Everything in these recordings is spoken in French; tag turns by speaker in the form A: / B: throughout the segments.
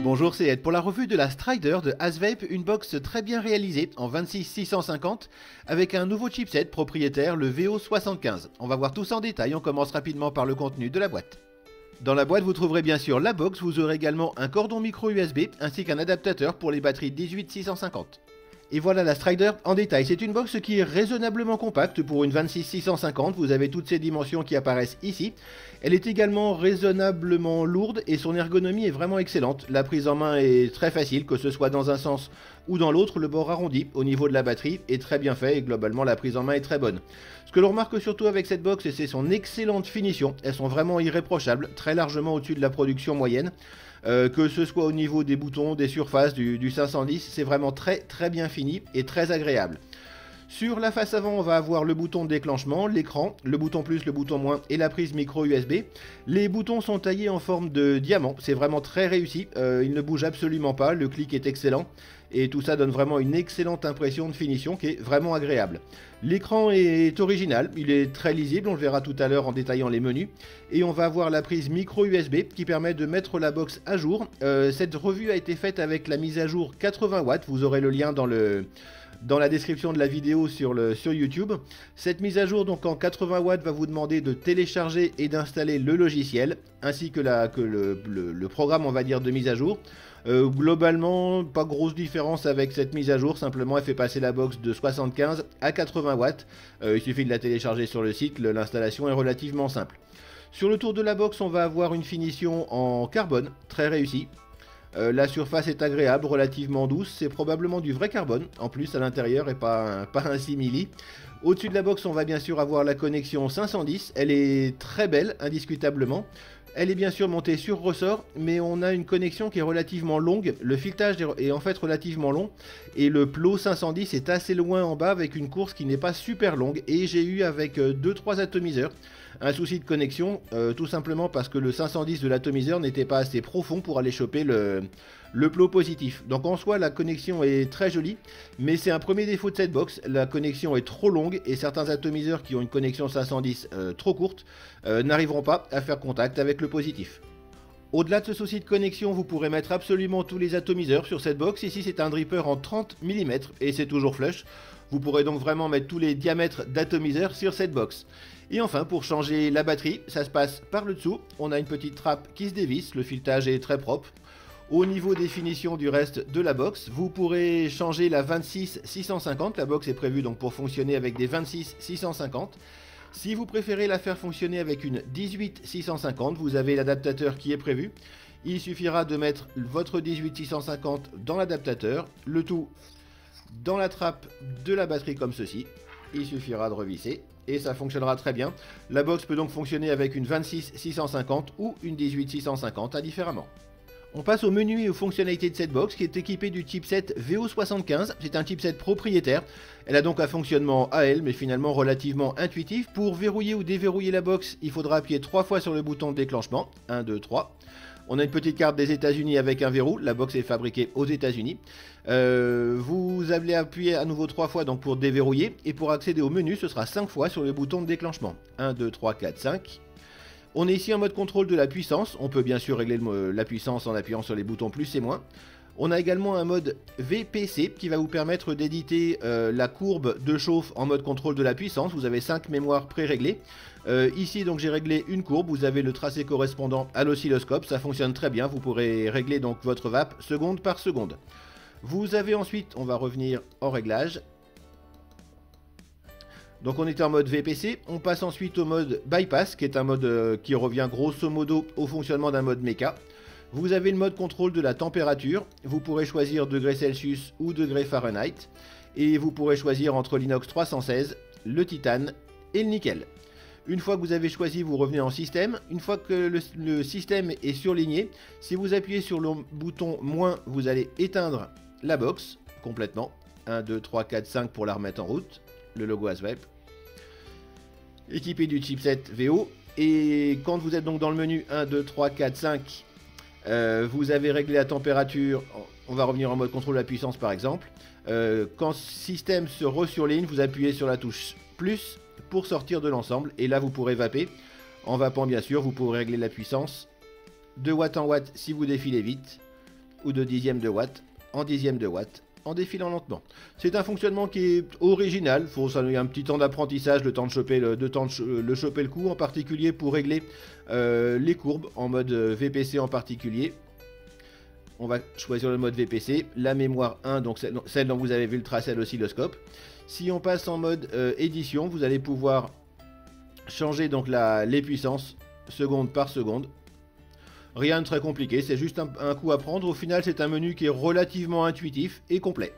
A: Bonjour, c'est Ed pour la revue de la Strider de Asvape, une box très bien réalisée en 26650 avec un nouveau chipset propriétaire, le VO75. On va voir tout ça en détail, on commence rapidement par le contenu de la boîte. Dans la boîte, vous trouverez bien sûr la box, vous aurez également un cordon micro USB ainsi qu'un adaptateur pour les batteries 18650. Et voilà la Strider en détail, c'est une box qui est raisonnablement compacte pour une 26650, vous avez toutes ces dimensions qui apparaissent ici. Elle est également raisonnablement lourde et son ergonomie est vraiment excellente. La prise en main est très facile, que ce soit dans un sens ou dans l'autre, le bord arrondi au niveau de la batterie est très bien fait et globalement la prise en main est très bonne. Ce que l'on remarque surtout avec cette box, c'est son excellente finition, elles sont vraiment irréprochables, très largement au-dessus de la production moyenne. Que ce soit au niveau des boutons, des surfaces, du 510, c'est vraiment très bien fini et très agréable. Sur la face avant, on va avoir le bouton de déclenchement, l'écran, le bouton plus, le bouton moins et la prise micro USB. Les boutons sont taillés en forme de diamant, c'est vraiment très réussi, ils ne bougent absolument pas, le clic est excellent et tout ça donne vraiment une excellente impression de finition qui est vraiment agréable. L'écran est original, il est très lisible, on le verra tout à l'heure en détaillant les menus. Et on va avoir la prise micro USB qui permet de mettre la box à jour. Cette revue a été faite avec la mise à jour 80 watts, vous aurez le lien dans la description de la vidéo sur YouTube. Cette mise à jour donc en 80 watts va vous demander de télécharger et d'installer le logiciel, ainsi que le programme on va dire de mise à jour. Globalement, pas grosse différence avec cette mise à jour, simplement elle fait passer la box de 75 à 80 watts. Il suffit de la télécharger sur le site, l'installation est relativement simple. Sur le tour de la box, on va avoir une finition en carbone, très réussie. La surface est agréable, relativement douce, c'est probablement du vrai carbone, en plus à l'intérieur et pas un simili. Au-dessus de la box, on va bien sûr avoir la connexion 510, elle est très belle, indiscutablement. Elle est bien sûr montée sur ressort, mais on a une connexion qui est relativement longue, le filetage est en fait relativement long, et le plot 510 est assez loin en bas avec une course qui n'est pas super longue, et j'ai eu avec 2-3 atomiseurs un souci de connexion, tout simplement parce que le 510 de l'atomiseur n'était pas assez profond pour aller choper le plot positif. Donc en soi la connexion est très jolie, mais c'est un premier défaut de cette box, la connexion est trop longue et certains atomiseurs qui ont une connexion 510 trop courte n'arriveront pas à faire contact avec le positif. Au-delà de ce souci de connexion, vous pourrez mettre absolument tous les atomiseurs sur cette box. Ici c'est un dripper en 30 mm et c'est toujours flush. Vous pourrez donc vraiment mettre tous les diamètres d'atomiseurs sur cette box. Et enfin, pour changer la batterie, ça se passe par le dessous. On a une petite trappe qui se dévisse, le filetage est très propre. Au niveau des finitions du reste de la box, vous pourrez changer la 26650. La box est prévue donc pour fonctionner avec des 26650. Si vous préférez la faire fonctionner avec une 18650, vous avez l'adaptateur qui est prévu. Il suffira de mettre votre 18650 dans l'adaptateur, le tout dans la trappe de la batterie comme ceci. Il suffira de revisser et ça fonctionnera très bien. La box peut donc fonctionner avec une 26650 ou une 18650 indifféremment. On passe au menu et aux fonctionnalités de cette box qui est équipée du chipset VO75, c'est un chipset propriétaire. Elle a donc un fonctionnement à elle mais finalement relativement intuitif. Pour verrouiller ou déverrouiller la box, il faudra appuyer 3 fois sur le bouton de déclenchement, 1, 2, 3. On a une petite carte des États-Unis avec un verrou, la box est fabriquée aux États-Unis. Vous allez appuyer à nouveau 3 fois donc pour déverrouiller et pour accéder au menu ce sera 5 fois sur le bouton de déclenchement, 1, 2, 3, 4, 5. On est ici en mode contrôle de la puissance, on peut bien sûr régler la puissance en appuyant sur les boutons plus et moins. On a également un mode VPC qui va vous permettre d'éditer la courbe de chauffe en mode contrôle de la puissance, vous avez 5 mémoires pré-réglées. Ici donc j'ai réglé une courbe, vous avez le tracé correspondant à l'oscilloscope, ça fonctionne très bien, vous pourrez régler donc votre vape seconde par seconde. Vous avez ensuite, on va revenir en réglage. Donc on est en mode VPC, on passe ensuite au mode Bypass, qui est un mode qui revient grosso modo au fonctionnement d'un mode méca. Vous avez le mode contrôle de la température, vous pourrez choisir degrés Celsius ou degrés Fahrenheit, et vous pourrez choisir entre l'inox 316, le titane et le nickel. Une fois que vous avez choisi, vous revenez en système. Une fois que le système est surligné, si vous appuyez sur le bouton moins, vous allez éteindre la box complètement. 1, 2, 3, 4, 5 pour la remettre en route. Le logo Asvape. Équipé du chipset VO. Et quand vous êtes donc dans le menu 1, 2, 3, 4, 5, vous avez réglé la température. On va revenir en mode contrôle de la puissance par exemple. Quand le système se resurligne, vous appuyez sur la touche plus pour sortir de l'ensemble. Et là, vous pourrez vaper. En vapant, bien sûr, vous pourrez régler la puissance de watt en watt si vous défilez vite. ou de dixièmes de watt en dixièmes de watt en défilant lentement. C'est un fonctionnement qui est original, il faut un petit temps d'apprentissage, le temps de choper le coup, en particulier pour régler les courbes en mode VPC en particulier. On va choisir le mode VPC, la mémoire 1, donc celle dont vous avez vu le tracé à l'oscilloscope. Si on passe en mode édition, vous allez pouvoir changer donc les puissances seconde par seconde. Rien de très compliqué, c'est juste un coup à prendre. Au final, c'est un menu qui est relativement intuitif et complet.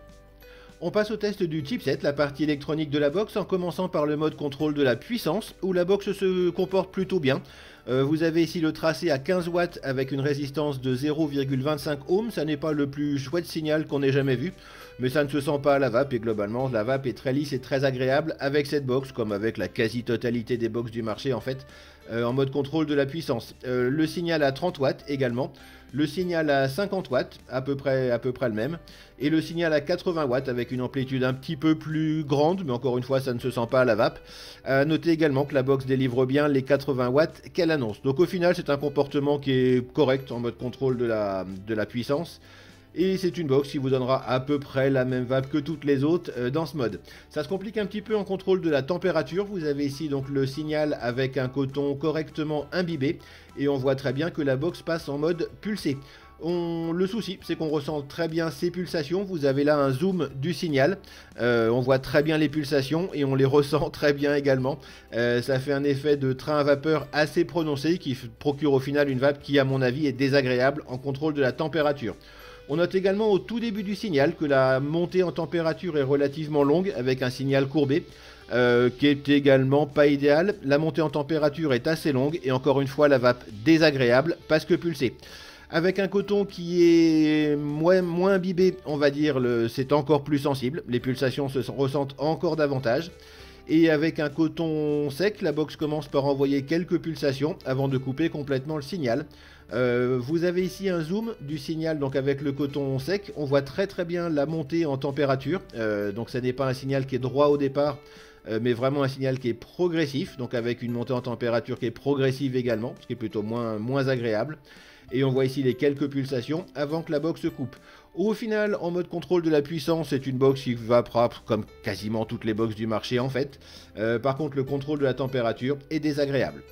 A: On passe au test du chipset, la partie électronique de la box, en commençant par le mode contrôle de la puissance, où la box se comporte plutôt bien. Vous avez ici le tracé à 15 watts avec une résistance de 0,25 ohms. Ça n'est pas le plus chouette signal qu'on ait jamais vu, mais ça ne se sent pas à la vape, et globalement la vape est très lisse et très agréable avec cette box, comme avec la quasi-totalité des box du marché en fait, en mode contrôle de la puissance. Le signal à 30 watts également, le signal à 50 watts, à peu près le même, et le signal à 80 watts avec une amplitude un petit peu plus grande, mais encore une fois ça ne se sent pas à la vape. Notez également que la box délivre bien les 80 watts qu'elle annonce. Donc au final c'est un comportement qui est correct en mode contrôle de la puissance. Et c'est une box qui vous donnera à peu près la même vape que toutes les autres dans ce mode. Ça se complique un petit peu en contrôle de la température. Vous avez ici donc le signal avec un coton correctement imbibé. Et on voit très bien que la box passe en mode pulsé. Le souci, c'est qu'on ressent très bien ces pulsations. Vous avez là un zoom du signal. On voit très bien les pulsations et on les ressent très bien également. Ça fait un effet de train à vapeur assez prononcé qui procure au final une vape qui, à mon avis, est désagréable en contrôle de la température. On note également au tout début du signal que la montée en température est relativement longue avec un signal courbé qui est également pas idéal. La montée en température est assez longue et encore une fois la vape désagréable parce que pulsée. Avec un coton qui est moins imbibé, on va dire, c'est encore plus sensible. Les pulsations se ressentent encore davantage. Et avec un coton sec, la box commence par envoyer quelques pulsations avant de couper complètement le signal. Vous avez ici un zoom du signal, donc avec le coton sec, on voit très bien la montée en température. Donc ce n'est pas un signal qui est droit au départ, mais vraiment un signal qui est progressif, donc avec une montée en température qui est progressive également, ce qui est plutôt moins agréable. Et on voit ici les quelques pulsations avant que la box se coupe. Au final, en mode contrôle de la puissance, c'est une box qui va propre comme quasiment toutes les box du marché en fait. Par contre, le contrôle de la température est désagréable.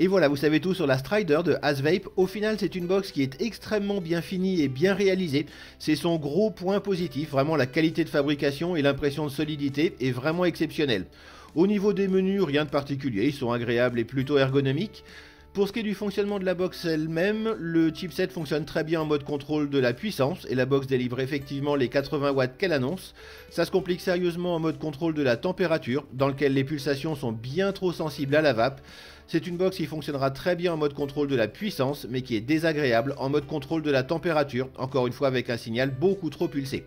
A: Et voilà, vous savez tout sur la Strider de Asvape. Au final, c'est une box qui est extrêmement bien finie et bien réalisée. C'est son gros point positif, vraiment la qualité de fabrication et l'impression de solidité est vraiment exceptionnelle. Au niveau des menus, rien de particulier, ils sont agréables et plutôt ergonomiques. Pour ce qui est du fonctionnement de la box elle-même, le chipset fonctionne très bien en mode contrôle de la puissance et la box délivre effectivement les 80 watts qu'elle annonce. Ça se complique sérieusement en mode contrôle de la température, dans lequel les pulsations sont bien trop sensibles à la vape. C'est une box qui fonctionnera très bien en mode contrôle de la puissance, mais qui est désagréable en mode contrôle de la température, encore une fois avec un signal beaucoup trop pulsé.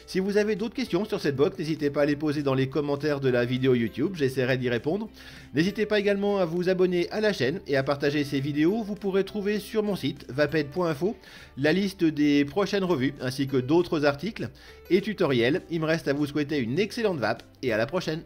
A: Si vous avez d'autres questions sur cette box, n'hésitez pas à les poser dans les commentaires de la vidéo YouTube, j'essaierai d'y répondre. N'hésitez pas également à vous abonner à la chaîne et à partager ces vidéos. Vous pourrez trouver sur mon site vaped.info la liste des prochaines revues ainsi que d'autres articles et tutoriels. Il me reste à vous souhaiter une excellente vape et à la prochaine.